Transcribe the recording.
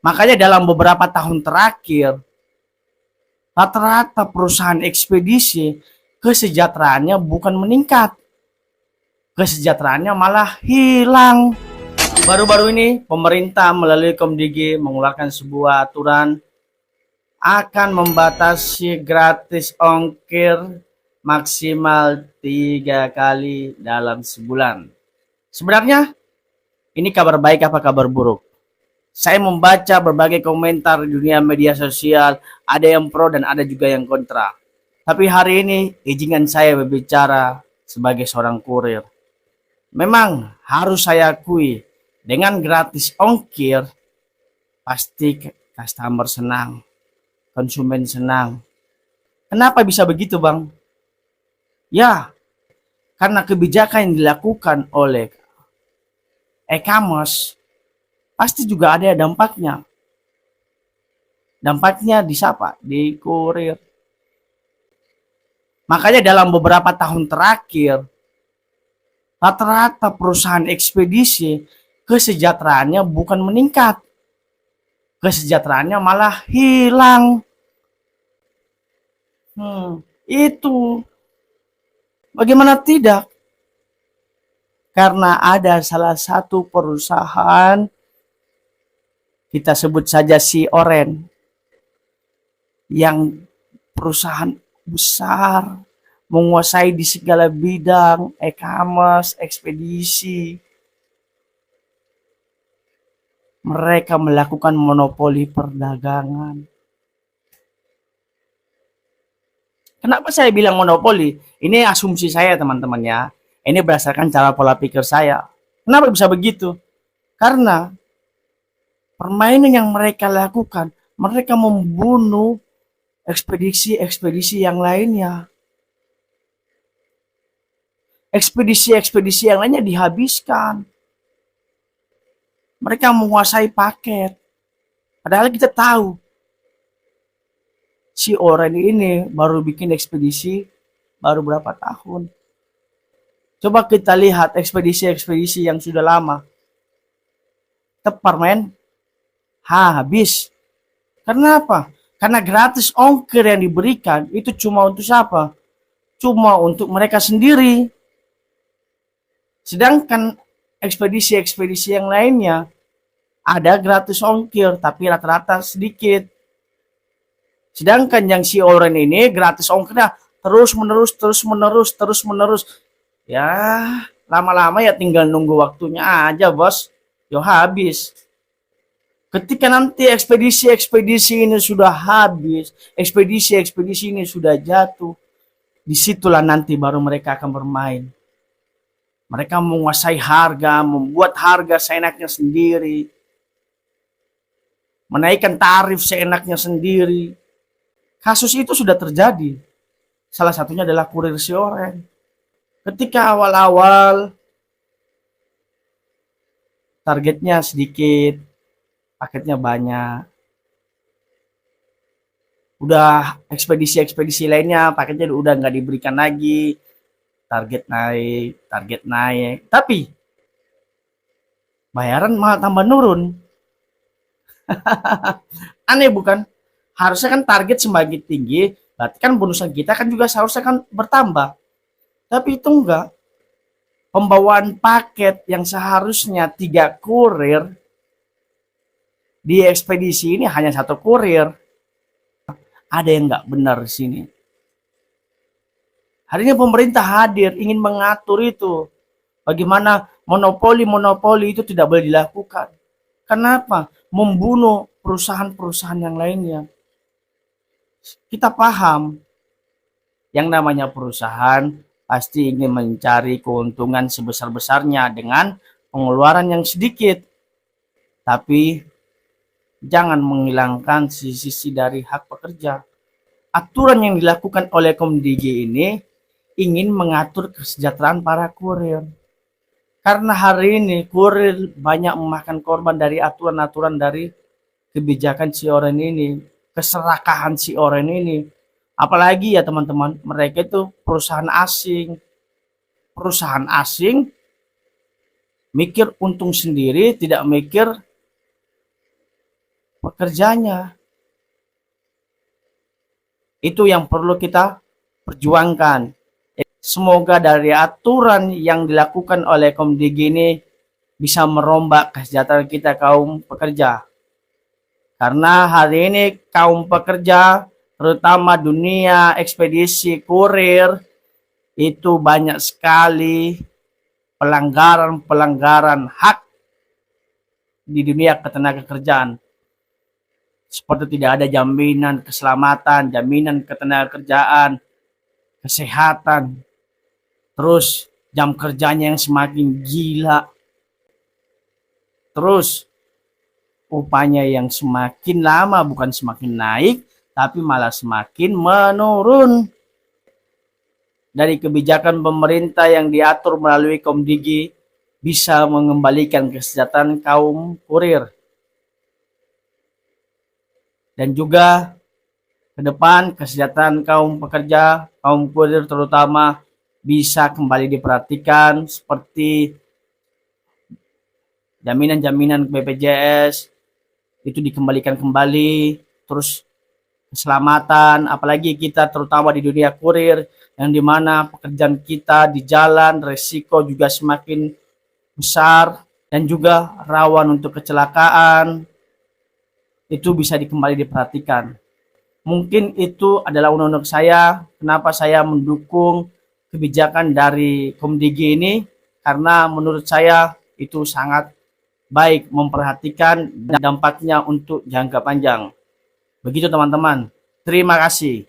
Makanya dalam beberapa tahun terakhir, rata-rata perusahaan ekspedisi kesejahteraannya bukan meningkat, kesejahteraannya malah hilang. Baru-baru ini pemerintah melalui Komdigi mengeluarkan sebuah aturan akan membatasi gratis ongkir maksimal 3 kali dalam sebulan. Sebenarnya ini kabar baik apa kabar buruk? Saya membaca berbagai komentar di dunia media sosial, ada yang pro dan ada juga yang kontra. Tapi hari ini izinkan saya berbicara sebagai seorang kurir. Memang harus saya akui, dengan gratis ongkir pasti customer senang, konsumen senang. Kenapa bisa begitu, Bang? Ya, karena kebijakan yang dilakukan oleh e-commerce pasti juga ada dampaknya. Dampaknya di siapa? Di kurir. Makanya dalam beberapa tahun terakhir, rata-rata perusahaan ekspedisi kesejahteraannya bukan meningkat, kesejahteraannya malah hilang. Itu bagaimana tidak? Karena ada salah satu perusahaan, kita sebut saja si Oren, yang perusahaan besar, menguasai di segala bidang, e-commerce, ekspedisi. Mereka melakukan monopoli perdagangan. Kenapa saya bilang monopoli? Ini asumsi saya, teman-teman ya. Ini berdasarkan cara pola pikir saya. Kenapa bisa begitu? Karena permainan yang mereka lakukan, mereka membunuh ekspedisi-ekspedisi yang lainnya. Ekspedisi-ekspedisi yang lainnya dihabiskan. Mereka menguasai paket. Padahal kita tahu, si Oren ini baru bikin ekspedisi baru berapa tahun. Coba kita lihat ekspedisi-ekspedisi yang sudah lama. Tepar men, habis. Karena apa? Karena gratis ongkir yang diberikan itu cuma untuk siapa? Cuma untuk mereka sendiri. Sedangkan ekspedisi-ekspedisi yang lainnya ada gratis ongkir tapi rata-rata sedikit. Sedangkan yang si Oren ini gratis ongkirnya terus menerus. Ya, lama-lama ya tinggal nunggu waktunya aja, Bos. Yo habis. Ketika nanti ekspedisi-ekspedisi ini sudah habis, ekspedisi-ekspedisi ini sudah jatuh, disitulah nanti baru mereka akan bermain. Mereka menguasai harga, membuat harga seenaknya sendiri, menaikkan tarif seenaknya sendiri. Kasus itu sudah terjadi. Salah satunya adalah kurir si Oren. Ketika awal-awal targetnya sedikit, paketnya banyak. Udah ekspedisi-ekspedisi lainnya paketnya udah nggak diberikan lagi. Target naik. Tapi bayaran malah tambah nurun. Aneh bukan? Harusnya kan target semakin tinggi, berarti kan bonusan kita kan juga seharusnya kan bertambah. Tapi itu enggak. Pembawaan paket yang seharusnya 3 kurir, di ekspedisi ini hanya 1 kurir. Ada yang nggak benar di sini. Hari ini pemerintah hadir ingin mengatur itu. Bagaimana monopoli itu tidak boleh dilakukan. Kenapa? Membunuh perusahaan-perusahaan yang lainnya. Kita paham yang namanya perusahaan pasti ingin mencari keuntungan sebesar-besarnya dengan pengeluaran yang sedikit. Tapi jangan menghilangkan sisi dari hak pekerja. Aturan yang dilakukan oleh Komdigi ini ingin mengatur kesejahteraan para kurir. Karena hari ini kurir banyak memakan korban dari aturan-aturan dari kebijakan si Oren ini, keserakahan si Oren ini. Apalagi ya teman-teman, mereka itu perusahaan asing. Perusahaan asing mikir untung sendiri, tidak mikir pekerjanya. Itu yang perlu kita perjuangkan. Semoga dari aturan yang dilakukan oleh Komdigi ini bisa merombak kesejahteraan kita kaum pekerja. Karena hari ini kaum pekerja, terutama dunia ekspedisi kurir, itu banyak sekali pelanggaran-pelanggaran hak di dunia ketenagakerjaan. Seperti tidak ada jaminan keselamatan, jaminan ketenagakerjaan, kesehatan, terus jam kerjanya yang semakin gila, terus upahnya yang semakin lama bukan semakin naik, tapi malah semakin menurun. Dari kebijakan pemerintah yang diatur melalui Komdigi bisa mengembalikan kesejahteraan kaum kurir. Dan juga ke depan kesejahteraan kaum pekerja, kaum kurir terutama bisa kembali diperhatikan seperti jaminan-jaminan BPJS itu dikembalikan kembali, terus keselamatan, apalagi kita terutama di dunia kurir yang dimana pekerjaan kita di jalan resiko juga semakin besar dan juga rawan untuk kecelakaan, itu bisa kembali diperhatikan. Mungkin itu adalah undang-undang saya, kenapa saya mendukung kebijakan dari Komdigi ini, karena menurut saya itu sangat baik memperhatikan dampaknya untuk jangka panjang. Begitu teman-teman. Terima kasih.